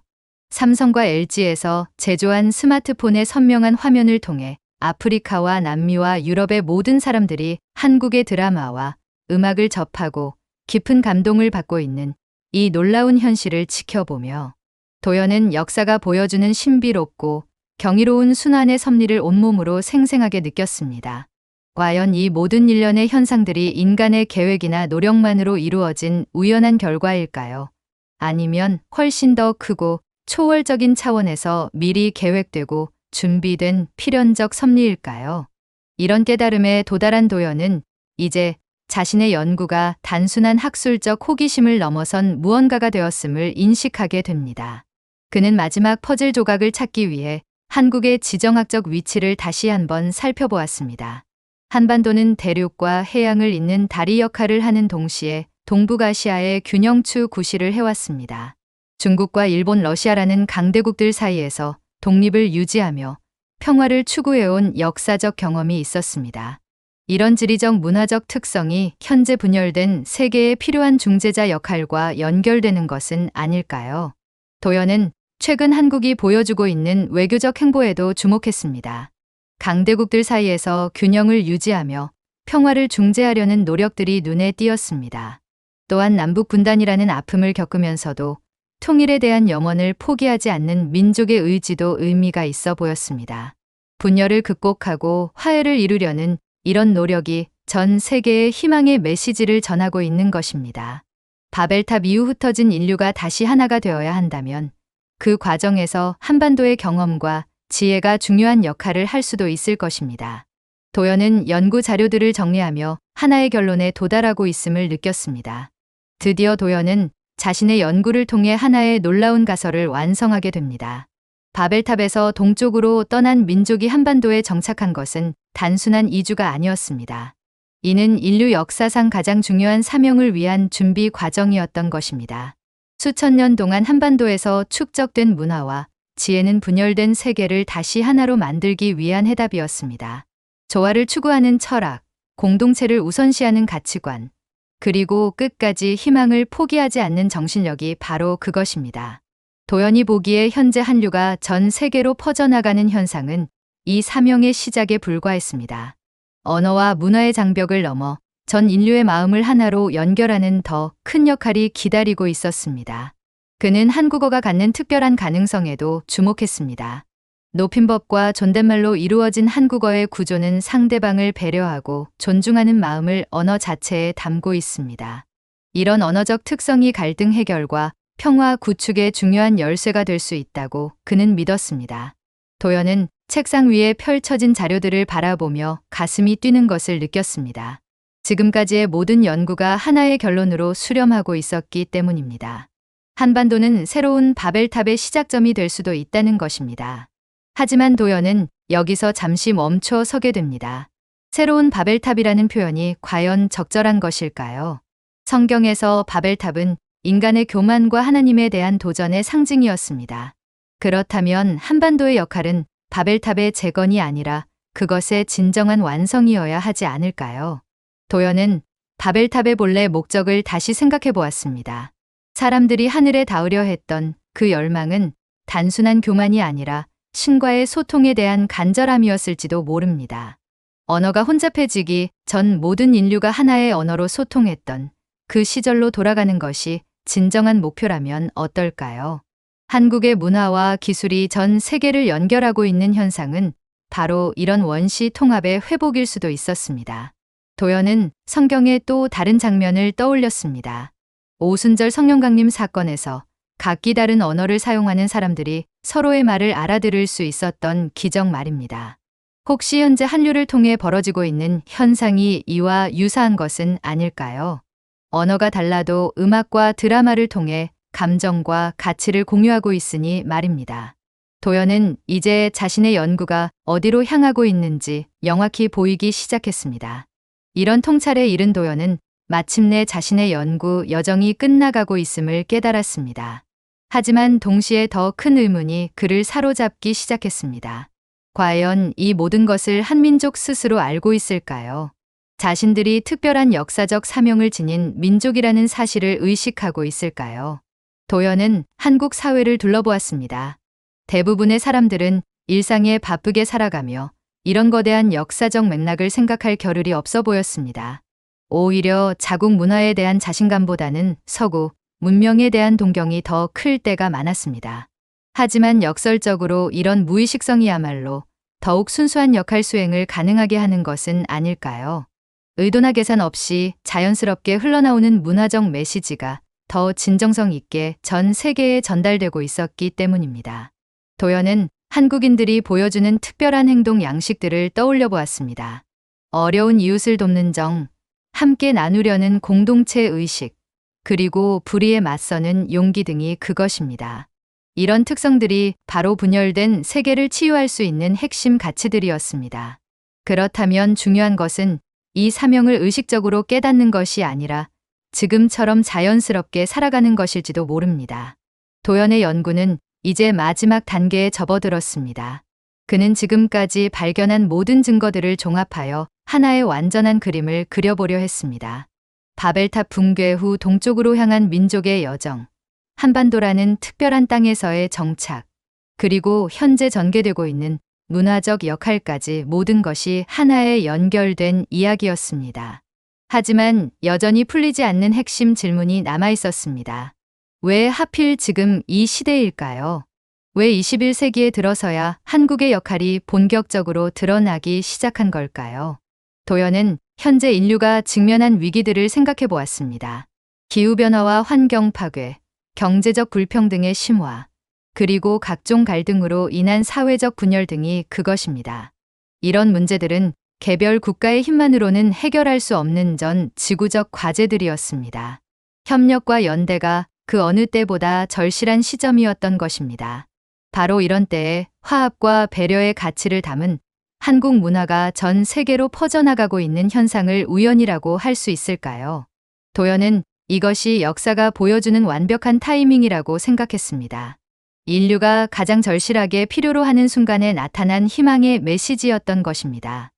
삼성과 LG에서 제조한 스마트폰의 선명한 화면을 통해 아프리카와 남미와 유럽의 모든 사람들이 한국의 드라마와 음악을 접하고 깊은 감동을 받고 있는 이 놀라운 현실을 지켜보며 도연은 역사가 보여주는 신비롭고 경이로운 순환의 섭리를 온몸으로 생생하게 느꼈습니다. 과연 이 모든 일련의 현상들이 인간의 계획이나 노력만으로 이루어진 우연한 결과일까요? 아니면 훨씬 더 크고 초월적인 차원에서 미리 계획되고 준비된 필연적 섭리일까요? 이런 깨달음에 도달한 도연은 이제 자신의 연구가 단순한 학술적 호기심을 넘어선 무언가가 되었음을 인식하게 됩니다. 그는 마지막 퍼즐 조각을 찾기 위해 한국의 지정학적 위치를 다시 한번 살펴보았습니다. 한반도는 대륙과 해양을 잇는 다리 역할을 하는 동시에 동북아시아의 균형추 구실을 해왔습니다. 중국과 일본, 러시아라는 강대국들 사이에서 독립을 유지하며 평화를 추구해온 역사적 경험이 있었습니다. 이런 지리적 문화적 특성이 현재 분열된 세계에 필요한 중재자 역할과 연결되는 것은 아닐까요? 도연은 최근 한국이 보여주고 있는 외교적 행보에도 주목했습니다. 강대국들 사이에서 균형을 유지하며 평화를 중재하려는 노력들이 눈에 띄었습니다. 또한 남북 분단이라는 아픔을 겪으면서도 통일에 대한 염원을 포기하지 않는 민족의 의지도 의미가 있어 보였습니다. 분열을 극복하고 화해를 이루려는 이런 노력이 전 세계에 희망의 메시지를 전하고 있는 것입니다. 바벨탑 이후 흩어진 인류가 다시 하나가 되어야 한다면 그 과정에서 한반도의 경험과 지혜가 중요한 역할을 할 수도 있을 것입니다. 도연은 연구 자료들을 정리하며 하나의 결론에 도달하고 있음을 느꼈습니다. 드디어 도연은 자신의 연구를 통해 하나의 놀라운 가설을 완성하게 됩니다. 바벨탑에서 동쪽으로 떠난 민족이 한반도에 정착한 것은 단순한 이주가 아니었습니다. 이는 인류 역사상 가장 중요한 사명을 위한 준비 과정이었던 것입니다. 수천 년 동안 한반도에서 축적된 문화와 지혜는 분열된 세계를 다시 하나로 만들기 위한 해답이었습니다. 조화를 추구하는 철학, 공동체를 우선시하는 가치관, 그리고 끝까지 희망을 포기하지 않는 정신력이 바로 그것입니다. 도연이 보기에 현재 한류가 전 세계로 퍼져나가는 현상은 이 사명의 시작에 불과했습니다. 언어와 문화의 장벽을 넘어 전 인류의 마음을 하나로 연결하는 더 큰 역할이 기다리고 있었습니다. 그는 한국어가 갖는 특별한 가능성에도 주목했습니다. 높임법과 존댓말로 이루어진 한국어의 구조는 상대방을 배려하고 존중하는 마음을 언어 자체에 담고 있습니다. 이런 언어적 특성이 갈등 해결과 평화 구축의 중요한 열쇠가 될 수 있다고 그는 믿었습니다. 도연은 책상 위에 펼쳐진 자료들을 바라보며 가슴이 뛰는 것을 느꼈습니다. 지금까지의 모든 연구가 하나의 결론으로 수렴하고 있었기 때문입니다. 한반도는 새로운 바벨탑의 시작점이 될 수도 있다는 것입니다. 하지만 도연은 여기서 잠시 멈춰 서게 됩니다. 새로운 바벨탑이라는 표현이 과연 적절한 것일까요? 성경에서 바벨탑은 인간의 교만과 하나님에 대한 도전의 상징이었습니다. 그렇다면 한반도의 역할은 바벨탑의 재건이 아니라 그것의 진정한 완성이어야 하지 않을까요? 도연은 바벨탑의 본래 목적을 다시 생각해 보았습니다. 사람들이 하늘에 닿으려 했던 그 열망은 단순한 교만이 아니라 신과의 소통에 대한 간절함이었을지도 모릅니다. 언어가 혼잡해지기 전 모든 인류가 하나의 언어로 소통했던 그 시절로 돌아가는 것이 진정한 목표라면 어떨까요? 한국의 문화와 기술이 전 세계를 연결하고 있는 현상은 바로 이런 원시 통합의 회복일 수도 있었습니다. 도연은 성경의 또 다른 장면을 떠올렸습니다. 오순절 성령강림 사건에서 각기 다른 언어를 사용하는 사람들이 서로의 말을 알아들을 수 있었던 기적 말입니다. 혹시 현재 한류를 통해 벌어지고 있는 현상이 이와 유사한 것은 아닐까요? 언어가 달라도 음악과 드라마를 통해 감정과 가치를 공유하고 있으니 말입니다. 도연은 이제 자신의 연구가 어디로 향하고 있는지 명확히 보이기 시작했습니다. 이런 통찰에 이른 도연은 마침내 자신의 연구 여정이 끝나가고 있음을 깨달았습니다. 하지만 동시에 더 큰 의문이 그를 사로잡기 시작했습니다. 과연 이 모든 것을 한민족 스스로 알고 있을까요? 자신들이 특별한 역사적 사명을 지닌 민족이라는 사실을 의식하고 있을까요? 도연은 한국 사회를 둘러보았습니다. 대부분의 사람들은 일상에 바쁘게 살아가며 이런 거대한 역사적 맥락을 생각할 겨를이 없어 보였습니다. 오히려 자국 문화에 대한 자신감보다는 서구, 문명에 대한 동경이 더 클 때가 많았습니다. 하지만 역설적으로 이런 무의식성이야말로 더욱 순수한 역할 수행을 가능하게 하는 것은 아닐까요? 의도나 계산 없이 자연스럽게 흘러나오는 문화적 메시지가 더 진정성 있게 전 세계에 전달되고 있었기 때문입니다. 도연은 한국인들이 보여주는 특별한 행동 양식들을 떠올려 보았습니다. 어려운 이웃을 돕는 정, 함께 나누려는 공동체 의식, 그리고 불의에 맞서는 용기 등이 그것입니다. 이런 특성들이 바로 분열된 세계를 치유할 수 있는 핵심 가치들이었습니다. 그렇다면 중요한 것은 이 사명을 의식적으로 깨닫는 것이 아니라 지금처럼 자연스럽게 살아가는 것일지도 모릅니다. 도연의 연구는 이제 마지막 단계에 접어들었습니다. 그는 지금까지 발견한 모든 증거들을 종합하여 하나의 완전한 그림을 그려보려 했습니다. 바벨탑 붕괴 후 동쪽으로 향한 민족의 여정, 한반도라는 특별한 땅에서의 정착, 그리고 현재 전개되고 있는 문화적 역할까지 모든 것이 하나의 연결된 이야기였습니다. 하지만 여전히 풀리지 않는 핵심 질문이 남아 있었습니다. 왜 하필 지금 이 시대일까요? 왜 21세기에 들어서야 한국의 역할이 본격적으로 드러나기 시작한 걸까요? 도연은 현재 인류가 직면한 위기들을 생각해 보았습니다. 기후변화와 환경 파괴, 경제적 불평등의 심화, 그리고 각종 갈등으로 인한 사회적 분열 등이 그것입니다. 이런 문제들은 개별 국가의 힘만으로는 해결할 수 없는 전 지구적 과제들이었습니다. 협력과 연대가 그 어느 때보다 절실한 시점이었던 것입니다. 바로 이런 때에 화합과 배려의 가치를 담은 한국 문화가 전 세계로 퍼져나가고 있는 현상을 우연이라고 할 수 있을까요? 도연은 이것이 역사가 보여주는 완벽한 타이밍이라고 생각했습니다. 인류가 가장 절실하게 필요로 하는 순간에 나타난 희망의 메시지였던 것입니다.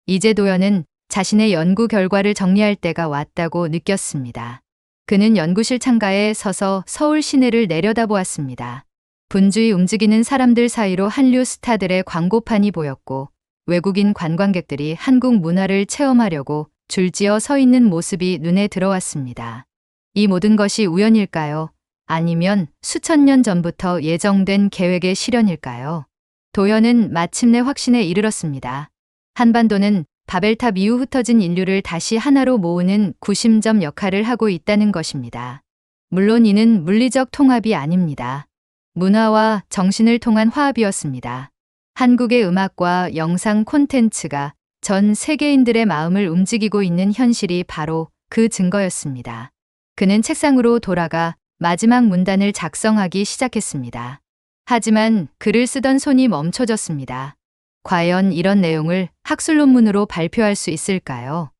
이제 도연은 자신의 연구 결과를 정리할 때가 왔다고 느꼈습니다. 그는 연구실 창가에 서서 서울 시내를 내려다보았습니다. 분주히 움직이는 사람들 사이로 한류 스타들의 광고판이 보였고 외국인 관광객들이 한국 문화를 체험하려고 줄지어 서 있는 모습이 눈에 들어왔습니다. 이 모든 것이 우연일까요? 아니면 수천 년 전부터 예정된 계획의 실현일까요? 도연은 마침내 확신에 이르렀습니다. 한반도는 바벨탑 이후 흩어진 인류를 다시 하나로 모으는 구심점 역할을 하고 있다는 것입니다. 물론 이는 물리적 통합이 아닙니다. 문화와 정신을 통한 화합이었습니다. 한국의 음악과 영상 콘텐츠가 전 세계인들의 마음을 움직이고 있는 현실이 바로 그 증거였습니다. 그는 책상으로 돌아가 마지막 문단을 작성하기 시작했습니다. 하지만 글을 쓰던 손이 멈춰졌습니다. 과연 이런 내용을 학술 논문으로 발표할 수 있을까요?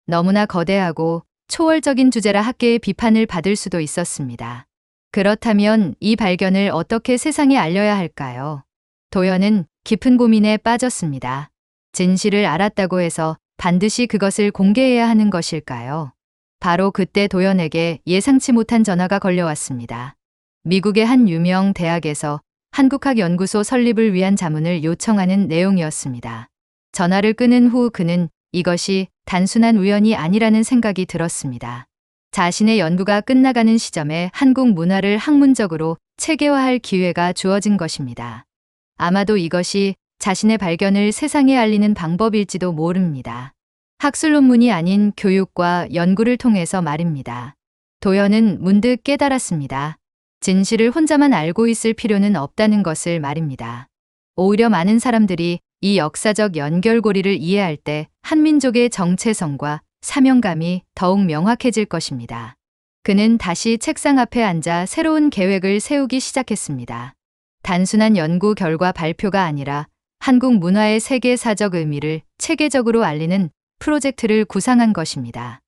너무나 거대하고 초월적인 주제라 학계의 비판을 받을 수도 있었습니다. 그렇다면 이 발견을 어떻게 세상에 알려야 할까요? 도연은 깊은 고민에 빠졌습니다. 진실을 알았다고 해서 반드시 그것을 공개해야 하는 것일까요? 바로 그때 도연에게 예상치 못한 전화가 걸려왔습니다. 미국의 한 유명 대학에서 한국학 연구소 설립을 위한 자문을 요청하는 내용이었습니다. 전화를 끊은 후 그는 이것이 단순한 우연이 아니라는 생각이 들었습니다. 자신의 연구가 끝나가는 시점에 한국 문화를 학문적으로 체계화할 기회가 주어진 것입니다. 아마도 이것이 자신의 발견을 세상에 알리는 방법일지도 모릅니다. 학술 논문이 아닌 교육과 연구를 통해서 말입니다. 도연은 문득 깨달았습니다. 진실을 혼자만 알고 있을 필요는 없다는 것을 말입니다. 오히려 많은 사람들이 이 역사적 연결고리를 이해할 때 한민족의 정체성과 사명감이 더욱 명확해질 것입니다. 그는 다시 책상 앞에 앉아 새로운 계획을 세우기 시작했습니다. 단순한 연구 결과 발표가 아니라 한국 문화의 세계사적 의미를 체계적으로 알리는 프로젝트를 구상한 것입니다.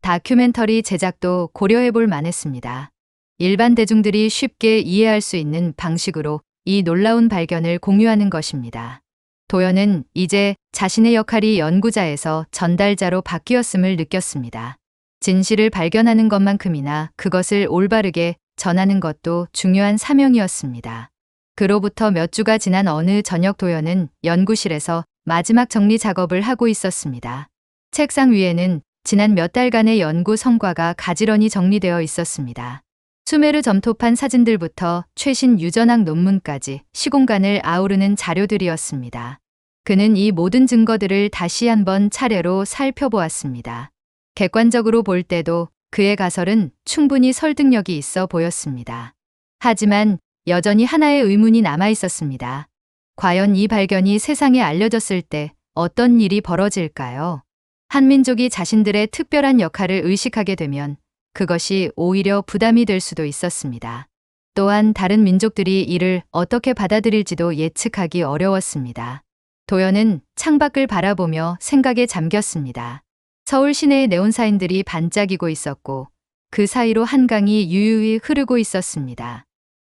다큐멘터리 제작도 고려해볼 만했습니다. 일반 대중들이 쉽게 이해할 수 있는 방식으로 이 놀라운 발견을 공유하는 것입니다. 도연은 이제 자신의 역할이 연구자에서 전달자로 바뀌었음을 느꼈습니다. 진실을 발견하는 것만큼이나 그것을 올바르게 전하는 것도 중요한 사명이었습니다. 그로부터 몇 주가 지난 어느 저녁 도연은 연구실에서 마지막 정리 작업을 하고 있었습니다. 책상 위에는 지난 몇 달간의 연구 성과가 가지런히 정리되어 있었습니다. 수메르 점토판 사진들부터 최신 유전학 논문까지 시공간을 아우르는 자료들이었습니다. 그는 이 모든 증거들을 다시 한번 차례로 살펴보았습니다. 객관적으로 볼 때도 그의 가설은 충분히 설득력이 있어 보였습니다. 하지만 여전히 하나의 의문이 남아 있었습니다. 과연 이 발견이 세상에 알려졌을 때 어떤 일이 벌어질까요? 한민족이 자신들의 특별한 역할을 의식하게 되면 그것이 오히려 부담이 될 수도 있었습니다. 또한 다른 민족들이 이를 어떻게 받아들일지도 예측하기 어려웠습니다. 도연은 창밖을 바라보며 생각에 잠겼습니다. 서울 시내의 네온사인들이 반짝이고 있었고 그 사이로 한강이 유유히 흐르고 있었습니다.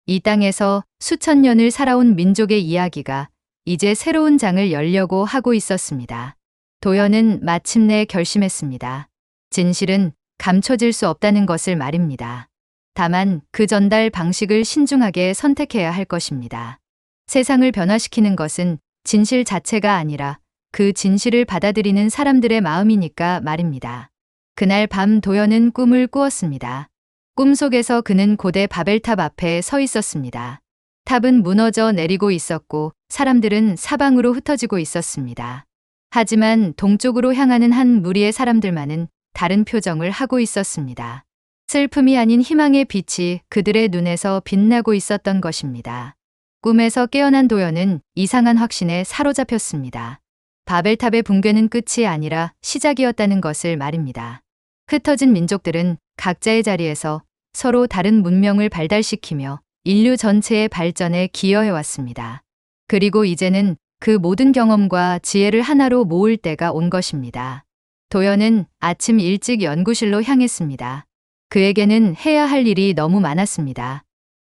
이 땅에서 수천 년을 살아온 민족의 이야기가 이제 새로운 장을 열려고 하고 있었습니다. 도연은 마침내 결심했습니다. 진실은 감춰질 수 없다는 것을 말입니다. 다만 그 전달 방식을 신중하게 선택해야 할 것입니다. 세상을 변화시키는 것은 진실 자체가 아니라 그 진실을 받아들이는 사람들의 마음이니까 말입니다. 그날 밤 도연은 꿈을 꾸었습니다. 꿈속에서 그는 고대 바벨탑 앞에 서 있었습니다. 탑은 무너져 내리고 있었고 사람들은 사방으로 흩어지고 있었습니다. 하지만 동쪽으로 향하는 한 무리의 사람들만은 다른 표정을 하고 있었습니다. 슬픔이 아닌 희망의 빛이 그들의 눈에서 빛나고 있었던 것입니다. 꿈에서 깨어난 도연은 이상한 확신에 사로잡혔습니다. 바벨탑의 붕괴는 끝이 아니라 시작이었다는 것을 말입니다. 흩어진 민족들은 각자의 자리에서 서로 다른 문명을 발달시키며 인류 전체의 발전에 기여해왔습니다. 그리고 이제는 그 모든 경험과 지혜를 하나로 모을 때가 온 것입니다. 도연은 아침 일찍 연구실로 향했습니다. 그에게는 해야 할 일이 너무 많았습니다.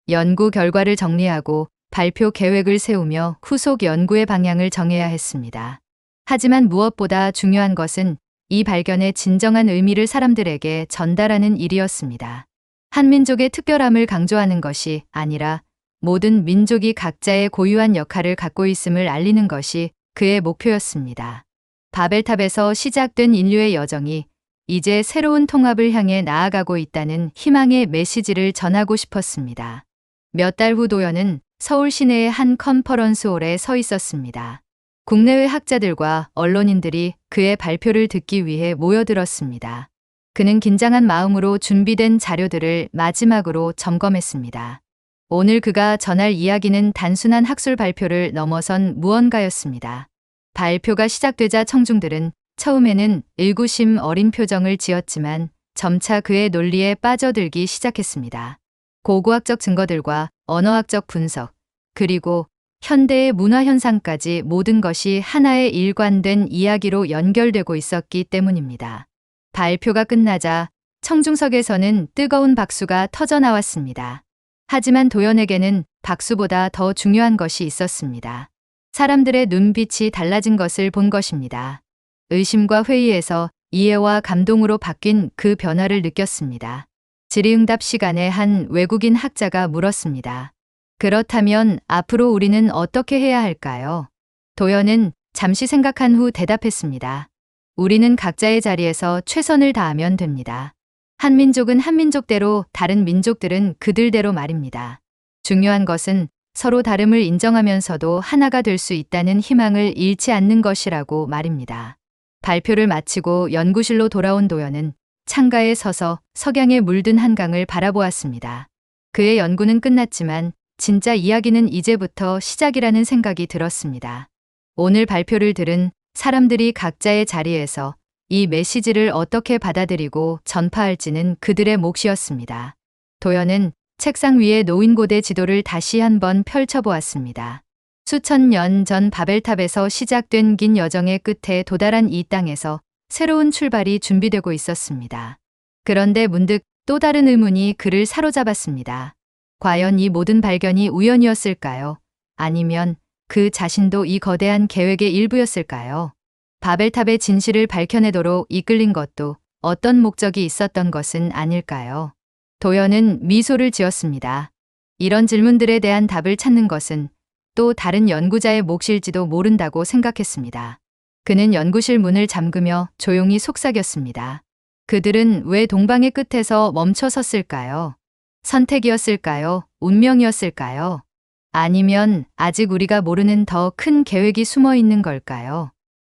연구 결과를 정리하고 발표 계획을 세우며 후속 연구의 방향을 정해야 했습니다. 하지만 무엇보다 중요한 것은 이 발견의 진정한 의미를 사람들에게 전달하는 일이었습니다. 한민족의 특별함을 강조하는 것이 아니라 모든 민족이 각자의 고유한 역할을 갖고 있음을 알리는 것이 그의 목표였습니다. 바벨탑에서 시작된 인류의 여정이 이제 새로운 통합을 향해 나아가고 있다는 희망의 메시지를 전하고 싶었습니다. 몇 달 후 도연은 서울 시내의 한 컨퍼런스홀에 서 있었습니다. 국내외 학자들과 언론인들이 그의 발표를 듣기 위해 모여들었습니다. 그는 긴장한 마음으로 준비된 자료들을 마지막으로 점검했습니다. 오늘 그가 전할 이야기는 단순한 학술 발표를 넘어선 무언가였습니다. 발표가 시작되자 청중들은 처음에는 의구심 어린 표정을 지었지만 점차 그의 논리에 빠져들기 시작했습니다. 고고학적 증거들과 언어학적 분석, 그리고 현대의 문화 현상까지 모든 것이 하나의 일관된 이야기로 연결되고 있었기 때문입니다. 발표가 끝나자 청중석에서는 뜨거운 박수가 터져 나왔습니다. 하지만 도연에게는 박수보다 더 중요한 것이 있었습니다. 사람들의 눈빛이 달라진 것을 본 것입니다. 의심과 회의에서 이해와 감동으로 바뀐 그 변화를 느꼈습니다. 질의응답 시간에 한 외국인 학자가 물었습니다. 그렇다면 앞으로 우리는 어떻게 해야 할까요? 도연은 잠시 생각한 후 대답했습니다. 우리는 각자의 자리에서 최선을 다하면 됩니다. 한 민족은 한 민족대로, 다른 민족들은 그들대로 말입니다. 중요한 것은 서로 다름을 인정하면서도 하나가 될 수 있다는 희망을 잃지 않는 것이라고 말입니다. 발표를 마치고 연구실로 돌아온 도연은 창가에 서서 석양에 물든 한강을 바라보았습니다. 그의 연구는 끝났지만 진짜 이야기는 이제부터 시작이라는 생각이 들었습니다. 오늘 발표를 들은 사람들이 각자의 자리에서 이 메시지를 어떻게 받아들이고 전파할지는 그들의 몫이었습니다. 도연은 책상 위에 놓인 고대 지도를 다시 한번 펼쳐보았습니다. 수천 년 전 바벨탑에서 시작된 긴 여정의 끝에 도달한 이 땅에서 새로운 출발이 준비되고 있었습니다. 그런데 문득 또 다른 의문이 그를 사로잡았습니다. 과연 이 모든 발견이 우연이었을까요? 아니면 그 자신도 이 거대한 계획의 일부였을까요? 바벨탑의 진실을 밝혀내도록 이끌린 것도 어떤 목적이 있었던 것은 아닐까요? 도연은 미소를 지었습니다. 이런 질문들에 대한 답을 찾는 것은 또 다른 연구자의 몫일지도 모른다고 생각했습니다. 그는 연구실 문을 잠그며 조용히 속삭였습니다. 그들은 왜 동방의 끝에서 멈춰 섰을까요? 선택이었을까요? 운명이었을까요? 아니면 아직 우리가 모르는 더 큰 계획이 숨어 있는 걸까요?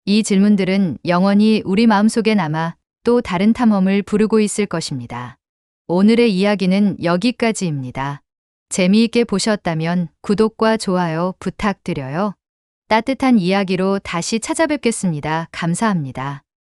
이 질문들은 영원히 우리 마음속에 남아 또 다른 탐험을 부르고 있을 것입니다. 오늘의 이야기는 여기까지입니다. 재미있게 보셨다면 구독과 좋아요 부탁드려요. 따뜻한 이야기로 다시 찾아뵙겠습니다. 감사합니다.